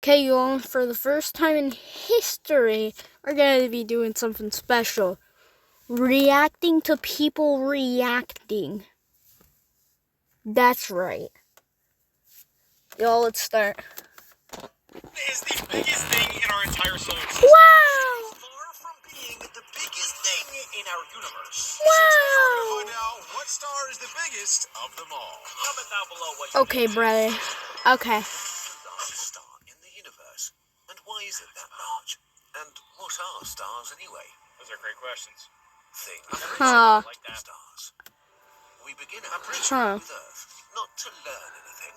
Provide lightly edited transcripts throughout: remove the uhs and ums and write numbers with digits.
Okay, y'all, for the first time in history, we're going to be doing something special. Reacting to people reacting. That's right. Y'all, let's start. Is the biggest thing in our entire solar system. Wow! Far from being the biggest thing in our universe. Wow! So today we're going to find out what star is the biggest of them all. Comment down below what you Okay, think. brother. Okay. The largest star in the universe. And why is it that large? And what are stars anyway? Those are great questions. Things Huh. like that. Stars. We begin our journey with Earth, not to learn anything,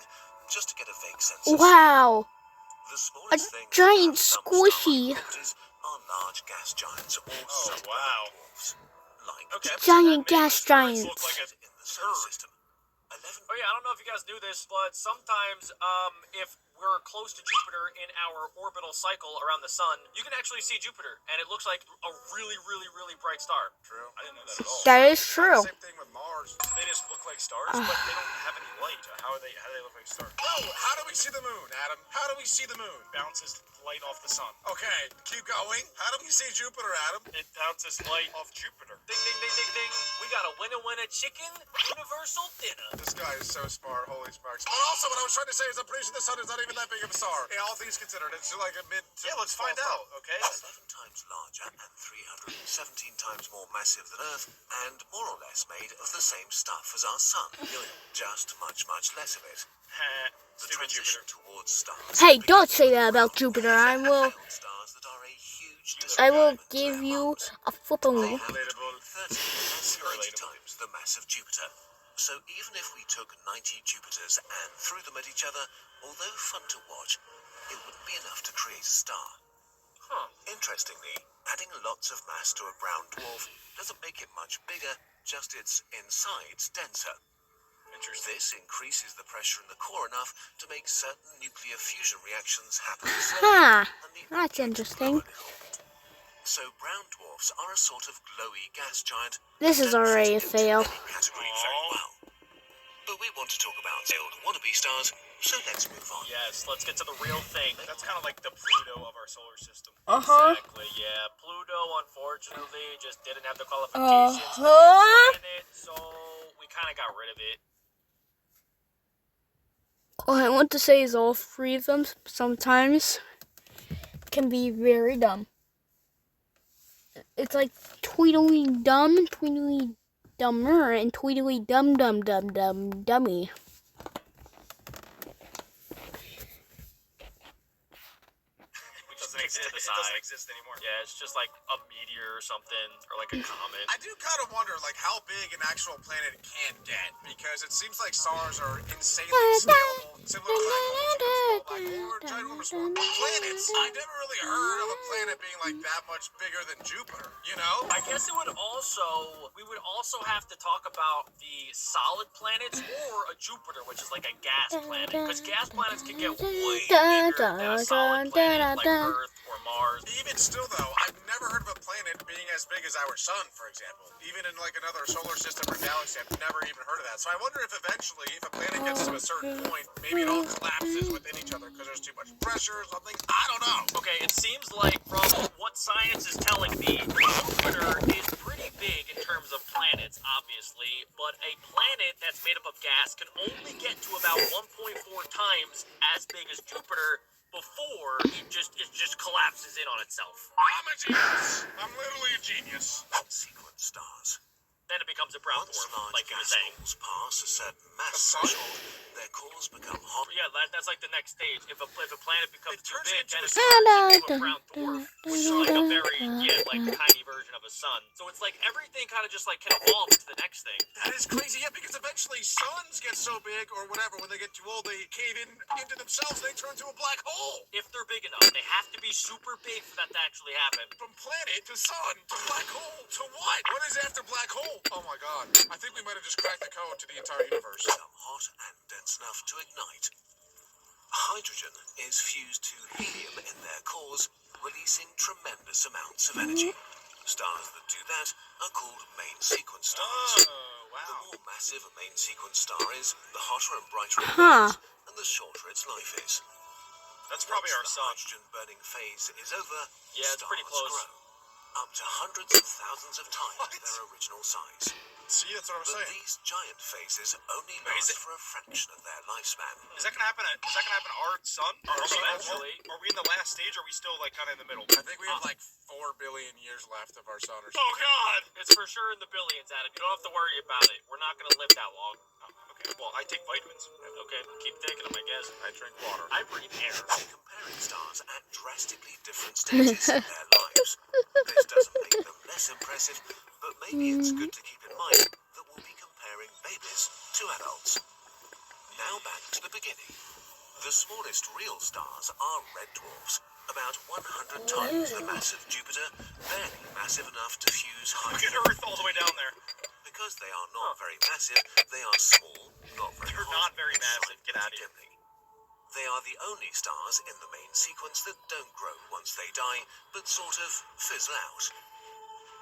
just to get a vague sense of Wow. the A smallest thing giant some squishy. star-like properties are large gas giants or dwarfs. Like Giant gas giants. look like in the solar system. 11. Oh yeah, I don't know if you guys knew this, but sometimes if we're close to Jupiter in our orbital cycle around the sun, you can actually see Jupiter, and it looks like a really, really, really bright star. True. I didn't know that at all. That is true. Same thing with Mars. They just look like stars, but they don't have any light. How do they look like stars? Oh, how do we see the moon, Adam? How do we see the moon? Bounces light off the sun. Okay, keep going. How do we see Jupiter, Adam? It bounces light off Jupiter. Ding, ding, ding, ding, ding. We got a winner chicken universal dinner. This guy is so smart, holy smokes. But also, what I was trying to say is I'm pretty sure the sun is not even that big of a star. Yeah, all things considered, it's like a mid. Yeah, let's find out, okay? 11 times larger and 317 times more massive than Earth, and more or less made of the same stuff as our sun. Just much, much less of it. The transition towards stars. Hey, don't say that about Jupiter. I will Stars that are a huge give you a flipping. they have 30 times the mass of Jupiter. So even if we took 90 Jupiters and threw them at each other, although fun to watch, it wouldn't be enough to create a star. Interestingly, adding lots of mass to a brown dwarf doesn't make it much bigger, just its insides denser. This increases the pressure in the core enough to make certain nuclear fusion reactions happen slowly, Huh. and the That's object interesting. glow a little. So brown dwarfs are a sort of glowy gas giant. This is Don't already a fit into fail. any category very well. But we want to talk about failed wannabe stars, so let's move on. Yes, let's get to the real thing. That's kind of like the Pluto of our solar system. Exactly, yeah. Pluto, unfortunately, just didn't have the qualifications to be a planet, so we kind of got rid of it. All I want to say is all three of them sometimes can be very dumb. It's like Tweedly Dumb, Tweedly Dumber, and Tweedly Dum Dum Dum Dum Dummy. It doesn't exist anymore. Yeah, it's just like a meteor or something, or like a comet. I do kind of wonder, like, how big an actual planet can get, because it seems like stars are insanely scalable, similar to black holes, black hole, or ginormous one. Planets, I never really heard of a planet being like that much bigger than Jupiter, you know? I guess we would also have to talk about the solid planets or a Jupiter, which is like a gas planet, because gas planets can get way bigger than a solid planet, like Earth or Mars. Even still, though, I've never heard of a planet being as big as our sun, for example. Even in like another solar system or galaxy, I've never even heard of that. So I wonder if eventually, if a planet gets to a certain point, maybe it all collapses within each other because there's too much pressure or something. I don't know. Okay, it seems like from what science is telling me, Jupiter is pretty big in terms of planets, obviously, but a planet that's made up of gas can only get to about 1.4 times as big as Jupiter before it just collapses in on itself. I'm a genius. I'm literally a genius. Sequence stars. Then it becomes a brown dwarf, like you were saying. Once pass a certain mass threshold, their cores become hot. Yeah, that's like the next stage. If a planet becomes too big, then it turns into a brown dwarf, which is like a very tiny version of a sun. So it's like everything kind of just like can evolve into the next thing. That is crazy, yeah, because eventually suns get so big or whatever, when they get too old, they cave into themselves and they turn to a black hole. If they're big enough, they have to be super big for that to actually happen. From planet to sun to black hole to what? What is after black hole? Oh my god. I think we might have just cracked the code to the entire universe. Become hot and dense enough to ignite. Hydrogen is fused to helium in their cores, releasing tremendous amounts of energy. Stars that do that are called main sequence stars. The more massive a main sequence star is, the hotter and brighter it burns, and the shorter its life is. That's probably our sun. The hydrogen burning phase is over. Yeah, it's pretty stars close. grow up to hundreds of thousands of times their original size. See, that's what I was But saying. these giant phases only Wait, is last for a fraction of their lifespan. Is that gonna happen? Is that gonna happen to our sun? Eventually. Are we in the last stage? Or are we still like kind of in the middle? I think we have like 4 billion years left of our sun or something. Oh God! It's for sure in the billions, Adam. You don't have to worry about it. We're not gonna live that long. Okay. Well, I take vitamins. Okay, keep taking them, I guess. I drink water. I breathe air. Comparing stars at drastically different stages in their lives. This doesn't make them less impressive, but maybe it's good to keep in mind that we'll be comparing babies to adults. Now back to the beginning. The smallest real stars are red dwarfs, about 100 times the mass of Jupiter, barely massive enough to fuse Look at hydrogen. Earth all the way down there. Because they are not very massive, they are small, not very They're hot, not very and massive. shine Get outta here. dimly. They are the only stars in the main sequence that don't grow once they die, but sort of fizzle out.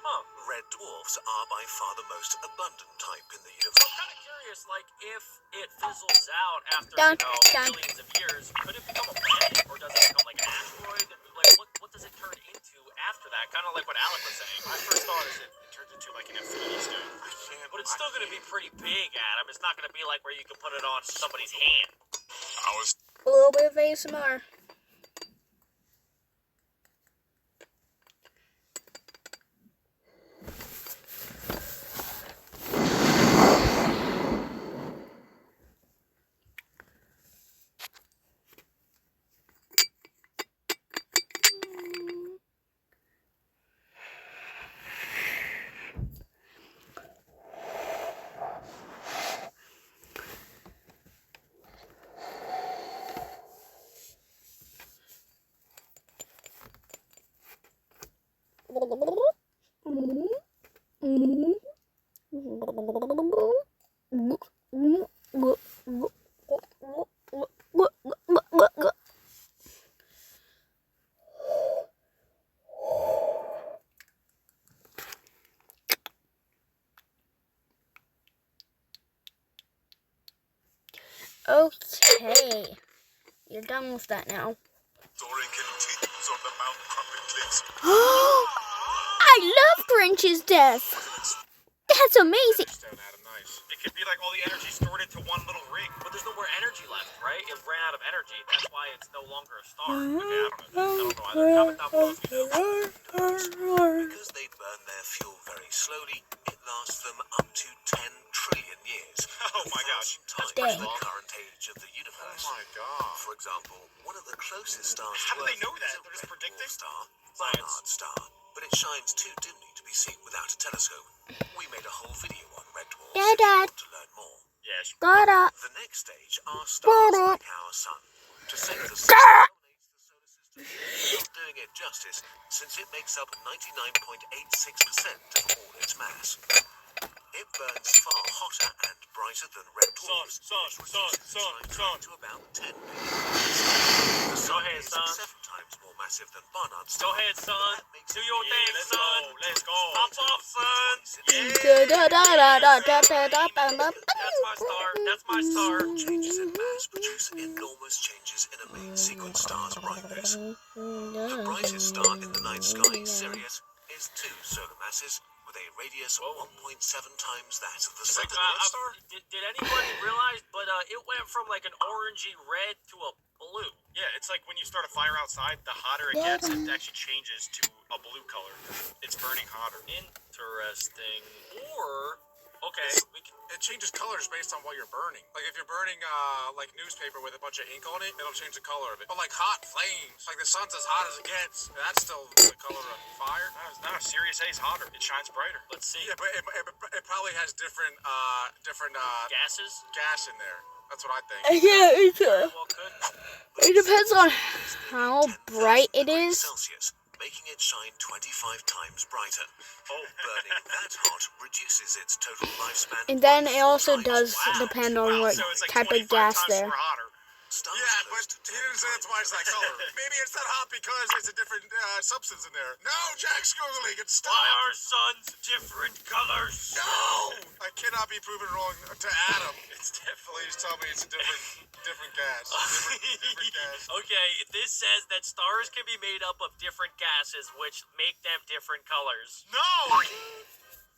Huh. Red dwarfs are by far the most abundant type in the So universe. I'm kind of curious, like, if it fizzles out after, Dun, you know, dun. billions of years, could it become a planet, or does it become, like, an asteroid? Like, what does it turn into after that? Kind of like what Alec was saying. My first thought is it turns into like an infinity stone. I can't. But it's still going to be pretty big, Adam. It's not going to be like where you can put it on somebody's hand. I was. A little bit of ASMR. Okay, you're done with that now. Soaring continues on the Mount Crumpet Cliffs. I love Grinch's death. That's amazing. Stone, Adam, nice. It could be like all the energy stored into one little ring. But there's no more energy left, right? It ran out of energy. That's why it's no longer a star. Okay, I don't know. I don't know either. Comment down below if you know. Because they burn their fuel very slowly, it lasts them up to 10 trillion years. Oh my gosh. 1,000 times Dang. the current age of the universe. Oh my god. For example, one of the closest stars How to do they Earth know that? is a They're just red predicting? dwarf star, Science. Barnard star, but it shines too dimly to be seen without a telescope. We made a whole video on red dwarfs if you Dad. want to learn more. Yes. Got up. The next stage are stars like our sun. To say the sun dominates the solar system is not doing it justice, since it makes up 99.86% of all its mass. It burns far hotter and brighter than red dwarfs, Sun, which sun, reduces its sun, lifetime sun. to about 10 million years. The sun ahead, is son. 7 times more massive than Barnard Go star. ahead, son. That makes Do it your thing, Let's son. go. Let's go. Pop off, son. That's my star. That's my star. Changes in mass produce enormous changes in a main sequence star's brightness. The brightest star in the night sky, Sirius, is 2 solar masses with a radius of 1.7 times that of the sun. like the North Star? Did anybody realize? But it went from like an orangey red to a blue. Yeah, it's like when you start a fire outside, the hotter it gets, it actually changes to a blue color. It's burning hotter. Interesting. Or okay, we can. It changes colors based on what you're burning. Like if you're burning like newspaper with a bunch of ink on it, it'll change the color of it. But like hot flames, like the sun's as hot as it gets, and that's still the color of fire. No, Sirius A is hotter. It shines brighter. Let's see. Yeah, but it probably has different Gases. gas in there. That's what I think. Yeah, Well, could. it depends on how bright it is. Celsius, making it shine 25 times brighter. Oh, Burning that hot reduces its total lifespan. And then by it 4 also times. does Wow. depend on what So it's like type of 25 gas times there. more hotter. Stars Yeah, but close to he didn't say that's why it's that color. Maybe it's not hot because there's a different substance in there. No, Jack Skugalik, it's stop. Why are suns different colors? No! I cannot be proven wrong to Adam. It's definitely, please tell me it's a different gas. Different gas. Okay, this says that stars can be made up of different gases, which make them different colors. No!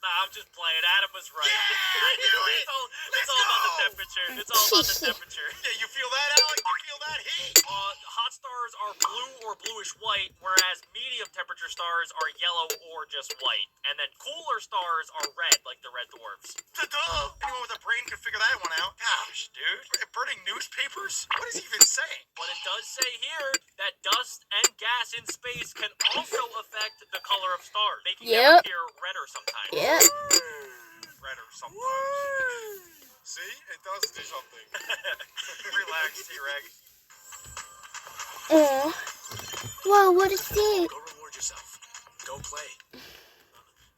Nah, I'm just playing. Adam was right. Yeah, I knew it! It's all about the temperature. It's all about the temperature. Yeah, you feel that, Alec? You feel that heat? Hot stars are blue or bluish white, whereas medium temperature stars are yellow or just white. And then cooler stars are red, like the red dwarfs. Duh! Anyone with a brain can figure that one out. Gosh, dude. Burning newspapers? What is he even saying? But it does say here that dust and gas in space can also affect the color of stars, making them appear redder sometimes. Yep. Redder sometimes. See? It does do something. Relax, T-Reg. Oh. Whoa, what is this? Go reward yourself. Go play.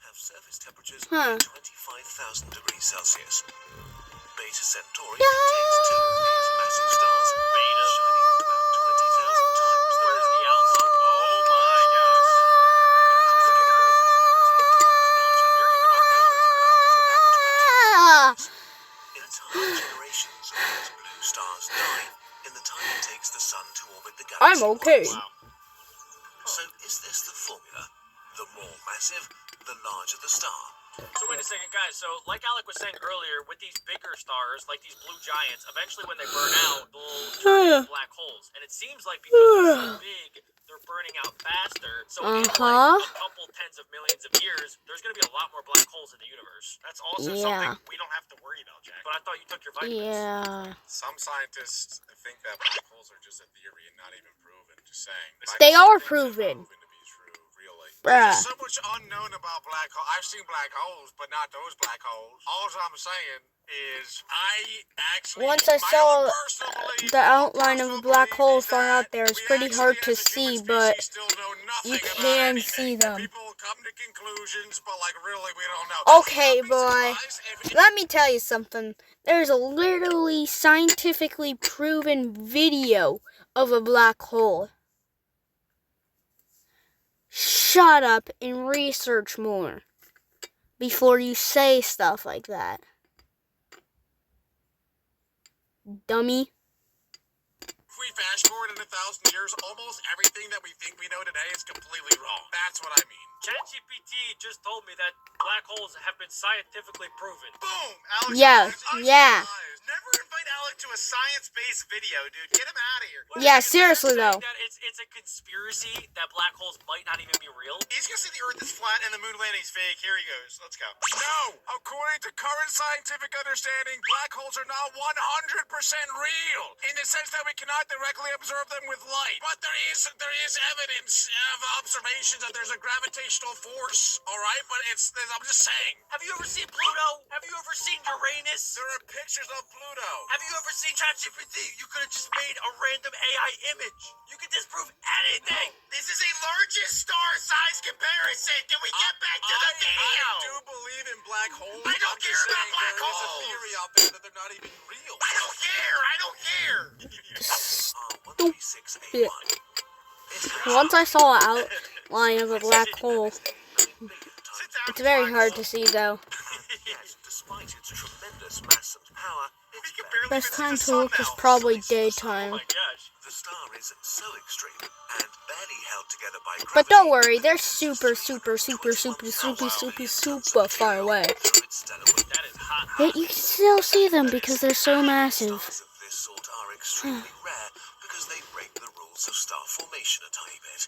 Have surface temperatures Huh. 25,000 degrees Celsius. Beta Centauri contains two of these massive stars, Beta shining about 20,000 times the Where's the outlook? Oh my gosh. Ah. Entire generations of these blue stars die in the time it takes the sun to orbit the I'm galaxy. okay. Wow. So is this the formula? The more massive, the larger the star. So wait a second, guys. So like Alec was saying earlier, with these bigger stars, like these blue giants, eventually when they burn out, they'll turn into black holes. And it seems like because they're so big, they're burning out faster. So in like a couple tens of millions of years, there's going to be a lot more black holes in the universe. That's also Yeah. something we don't have to worry about, Jack. But I thought you took your vitamins. Yeah. Some scientists think that black holes are just a theory and not even proven. Just saying. They are proven. To be true, really. Bruh. There's so much unknown about black holes. I've seen black holes, but not those black holes. All I'm saying is I actually... Once I my saw own personal belief- the outline of a black personal hole belief far is out there, that it's we pretty actually, hard to as a human see, but species, still know nothing you about can anything. see them. People come to conclusions, but like really we don't know. Okay, Don't be boy. surprised if- Let me tell you something. There's a literally scientifically proven video of a black hole. Shut up and research more before you say stuff like that. Dummy. If we fast forward in 1,000 years, almost everything that we think we know today is completely wrong. That's what I mean. ChatGPT just told me that black holes have been scientifically proven. Boom! Alex. Yeah, Alex yeah. Never invite Alec to a science-based video, dude. Get him out of here. Yeah, seriously Saying though. that it's a conspiracy that black holes might not even be real. He's gonna say the Earth is flat and the moon landing's fake. Here he goes. Let's go. No! According to current scientific understanding, black holes are not 100% real, in the sense that we cannot directly observe them with light. But there is evidence of observations that there's a gravitational force, alright? But I'm just saying. Have you ever seen Pluto? Have you ever seen Uranus? There are pictures of Pluto. Have you ever seen ChatGPT? You could have just made a random AI image. You could disprove anything. This is a largest star size comparison. Can we get back to the video? I do believe in black holes. I don't care about black There's a holes. theory out there that they're not even real. I don't care. I don't care. Stupid. Once I saw an outline of a black hole, it's very hard to see though. Despite its tremendous mass and power, it's Best time to look is probably daytime. Oh my gosh. the star is so extreme and barely held together by gravity. But don't worry, they're super far away. through its stellar wind. That is hot. Yet you can still see them because they're so massive. Stars of this sort are extremely rare because they break the rules of star formation a tiny bit.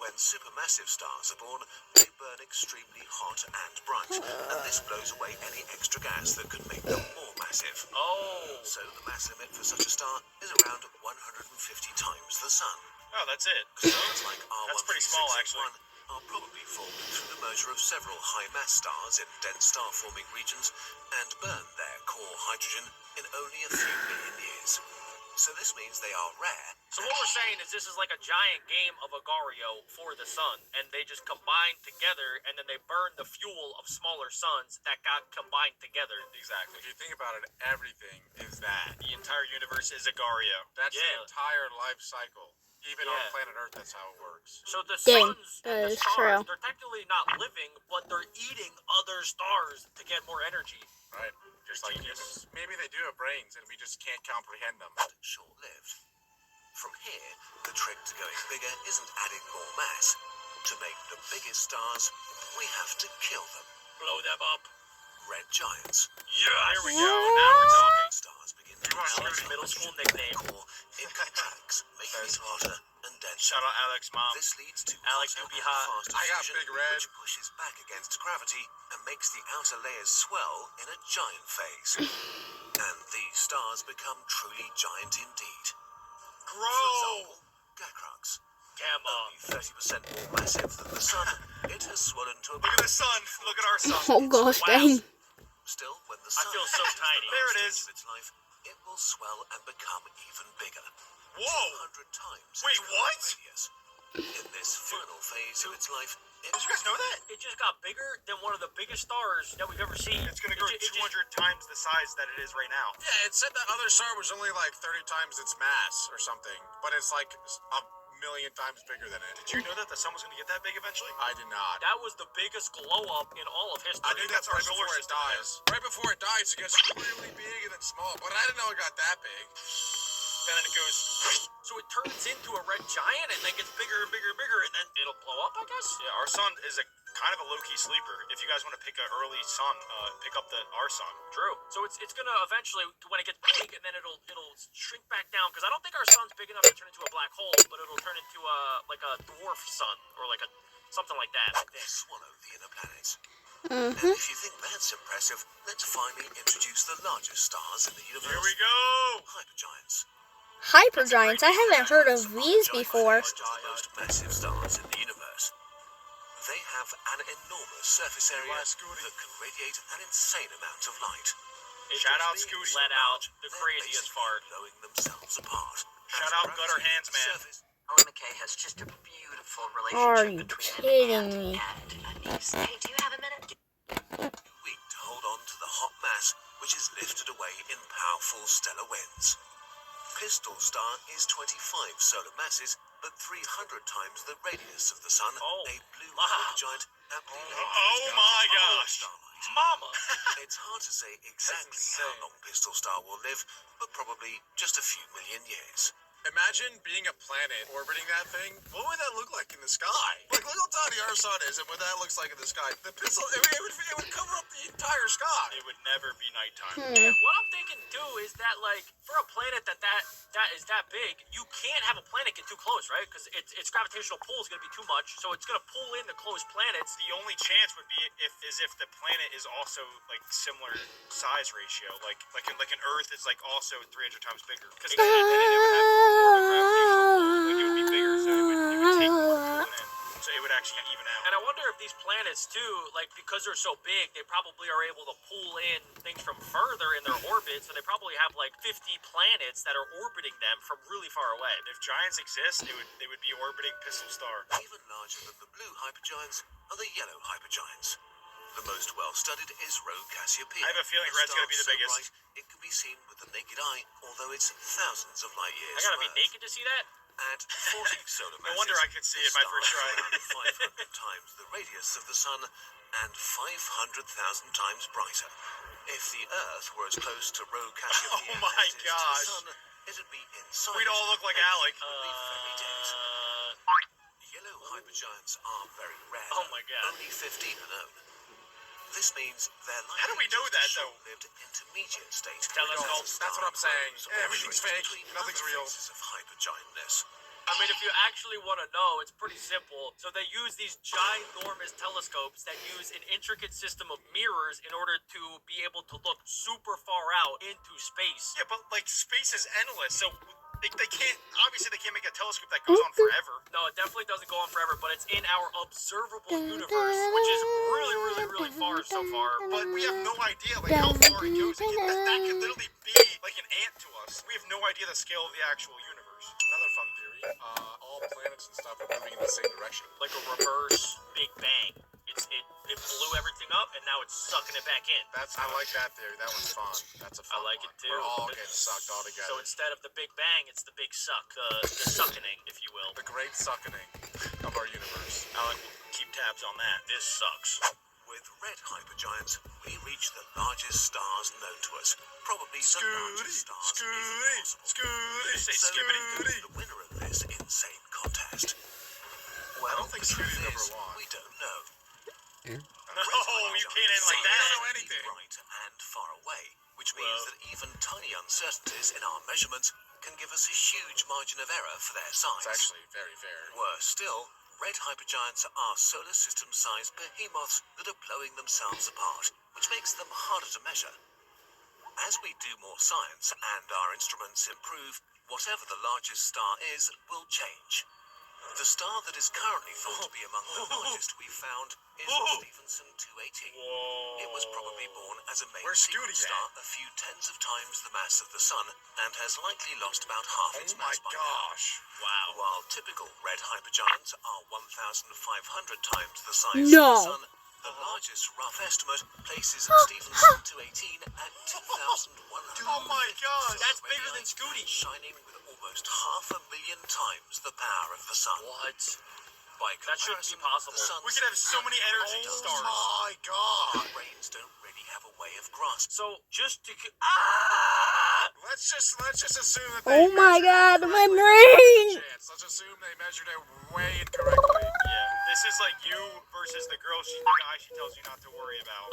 When supermassive stars are born, they burn extremely hot and bright, and this blows away any extra gas that could make them more massive. Oh. So the mass limit for such a star is around 150 times the sun. Oh, that's it. Stars like That's pretty small, actually. R13681 are probably formed through the merger of several high-mass stars in dense star-forming regions and burn their core hydrogen in only a few million years. so this means they are rare. So what we're saying is this is like a giant game of Agario for the sun, and they just combine together, and then they burn the fuel of smaller suns that got combined together. Exactly. If you think about it, everything is that. The entire universe is Agario. That's Yeah. the entire life cycle. Even on Yeah. planet Earth, that's how it works. So the Dang, suns that and the is stars, true. they're technically not living, but they're eating other stars to get more energy. Right? Just like Genius. humans. Maybe they do have brains and we just can't comprehend them. But short-lived. From here, the trick to going bigger isn't adding more mass. To make the biggest stars, we have to kill them. Blow them up. Red giants. Yeah, Here we go. Now we're talking. Stars begin to You are Alex' Scooby. middle school nickname. core. It contracts, making it hotter and denser. Shout out Alex, mom. This leads to Alex, hotter you be and hot. faster I got fusion, Big Red. which pushes back against gravity and makes the outer layers swell in a giant phase. And these stars become truly giant indeed. For Grow. example, Gacrux. Gamma. Only 30% more massive than the sun, it has swollen to Look about at the sun. Look at our sun. Oh gosh, Wow. dang. Still, when the I sun feel so reaches the tiny. last There it stage is. of its life, it will swell and become even bigger. Whoa. 200 times Wait, its current what? radius. In this final phase of its life, it Did you guys know that? It just got bigger than one of the biggest stars that we've ever seen. It's gonna grow It ju- it just- 200 times the size that it is right now. Yeah, it said that other star was only like 30 times its mass or something, but it's like a million times bigger than it. Did you know that the sun was gonna get that big eventually? I did not. That was the biggest glow up in all of history. I knew that's that's our right solar before it system there. dies. Right before it dies, it gets really big and then small, but I didn't know it got that big. And then it goes. So it turns into a red giant and then gets bigger and bigger and bigger, and then it'll blow up, I guess. Yeah, our sun is a kind of a low-key sleeper. If you guys want to pick an early sun, pick up our sun. True. So it's gonna eventually, when it gets big, and then it'll shrink back down, because I don't think our sun's big enough to turn into a black hole, but it'll turn into like a dwarf sun or like something like that. I think. swallow the inner planets. And if you think that's impressive, let's finally introduce the largest stars in the universe. Here we go. Hypergiants. Hypergiants, I haven't heard of these before. The most massive stars in the universe. They have an enormous surface area Wow, that Scooty. can radiate an insane amount of light. It Shout just out Scooty. Let out the They're craziest basically fart. blowing themselves apart. Shout As out gravity Gutter Hands Man. surface- Owen McKay has just a beautiful Are relationship you between kidding him me? and Anise. Hey, do you have a minute? Weak to hold on to the hot mass, which is lifted away in powerful stellar winds. Pistol Star is 25 solar masses, but 300 times the radius of the sun. Oh, A blue wow. hypergiant aptly Oh my gosh. starlight. Mama! It's hard to say exactly insane. how long Pistol Star will live, but probably just a few million years. Imagine being a planet orbiting that thing. What would that look like in the sky? Like, look how tiny our sun is and what that looks like in the sky. The pistol, it would cover up the entire sky. It would never be nighttime. And what I'm thinking too is that, like, for a planet that is that big, you can't have a planet get too close, right? Because its gravitational pull is going to be too much, so it's going to pull in the close planets. The only chance would be if the planet is also like similar size ratio, like an Earth is like also 300 times bigger. Because then it would have more gravitational pull, like it would be bigger, so it would take more to pull it in. So it would actually even out. And I wonder if these planets too, like, because they're so big, they probably are able to pull in things from further in their orbit. So they probably have like 50 planets that are orbiting them from really far away. If giants exist, they would be orbiting Pistol Star. Even larger than the blue hypergiants are the yellow hypergiants. The most well-studied is Rho Cassiopeia. I have a feeling a red's gonna star be the so biggest. bright it can be seen with the naked eye, although it's thousands of light years I gotta from be Earth. naked to see that. At 40 solar masses, No wonder I could see it my the first star try. is around 500 times the radius of the sun and 500,000 times brighter. If the Earth were as close to Rho Cassiopeia Oh my as it is to the gosh. sun, it'd be inside. We'd all look like Alec. It would be very dense. Yellow hypergiants are very rare. Oh my God. Only 15 are known. This means they're likely How do we know just a that, though? short-lived intermediate state. Telescopes. That's what I'm saying. Grows Everything's oscillate fake. between Nothing's other real. phases of hypergiantness. I mean, if you actually want to know, it's pretty simple. So they use these ginormous telescopes that use an intricate system of mirrors in order to be able to look super far out into space. Yeah, but like space is endless, so they can't. Obviously, they can't make a telescope that goes on forever. No, it definitely doesn't go on forever, but it's in our observable universe, which is really, really, really far so far. But we have no idea like how far it goes. That could literally be like an ant to us. us, we have no idea the scale of the actual universe. Another fun theory. All planets and stuff are moving in the same direction. Like a reverse Big Bang. It blew everything up and now it's sucking it back in. I like that theory. That one's fun. That's a I fun like one. it too. We're all getting sucked all together. So instead of the Big Bang, it's the Big Suck. The suckening, if you will. The great suckening of our universe. Alec will keep tabs on that. This sucks. With red hypergiants, we reach the largest stars known to us. Probably the largest stars if possible. Say So, skibbity. the winner of this insane contest? Well, I don't think the truth Scooty's is, ever won. we don't know. No, you can't end like I that. don't know Be anything. bright and far away, which means that even tiny uncertainties in our measurements can give us a huge margin of error for their size. It's actually very fair. Worse still, red hypergiants are solar system-sized behemoths that are blowing themselves apart, which makes them harder to measure. As we do more science and our instruments improve, whatever the largest star is will change. The star that is currently thought to be among the largest we've found is Stephenson 218. It was probably born as a main Where's sequence Scooty star a few tens of times the mass of the Sun and has likely lost about half its Oh my mass by now. gosh. Wow. While typical red hypergiants are 1,500 times the size No. of the Sun, the largest rough estimate places Stephenson 218 at 2,100. Oh my gosh. That's bigger than Scooty. Shining with almost 500,000 times the power of the Sun. What? By That shouldn't be comparison, possible. the Sun's We could have so many energy Oh stars. My god. our brains don't really have a way of grasping. So just to Let's just assume that Oh they my measured it god, my correctly. brain! Chance. Let's assume they measured it way incorrectly. Yeah, this is like you versus the guy she tells you not to worry about.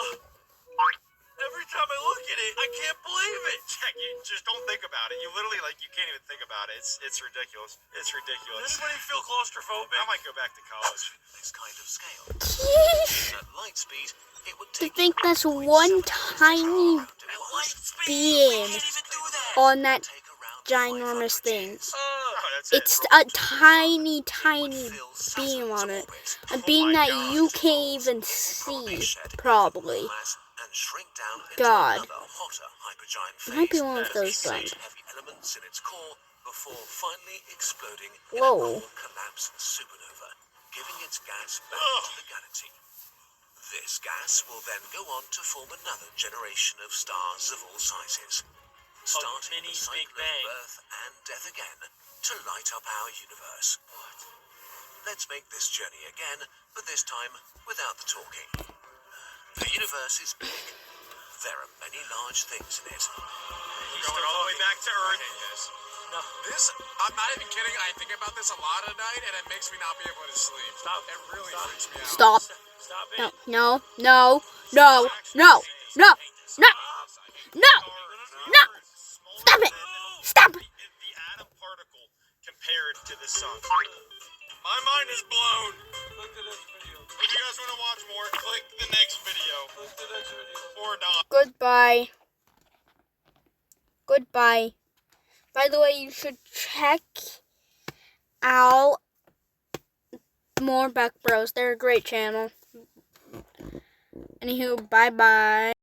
every time I look at it, I can't believe it. Jack, you just don't think about it. You literally, you can't even think about it. It's ridiculous. It's Does ridiculous. anybody feel claustrophobic? I might go back to college. This kind of scale. Jeez. At light speed, it would To take think that's one tiny At light speed, beam we can't even do that. on that take around ginormous 500 thing. years. Oh, that's It's it. a tiny, tiny Fill beam Saturn's on it. orbit, A beam that gosh. you can't even see, probably. mass, and shrink down into God. another hotter hypergiant It might be phase. one of those Fusing ones. heavy elements in its core before finally exploding Whoa. in a core collapse supernova, giving its gas back to the galaxy. This gas will then go on to form another generation of stars of all sizes, starting mini the cycle Big of Bang. birth and death again to light up our universe. Let's make this journey again, but this time without the talking. The universe is big. There are many large things in it. He's going all the way back to I Earth. hate this. This, I'm not even kidding. I think about this a lot at night, and it makes me not be able to sleep. Stop. It really freaks me out. Stop. Stop it. No, no, no, no, no, no, no, no, no. Stop it. Stop it. The atom particle compared to the sun. My mind is blown. Look at this video. If you guys want to watch more, click the next video. Look at the next video. Or not. Goodbye. Goodbye. By the way, you should check out more Beck Bros. They're a great channel. Anywho, bye-bye.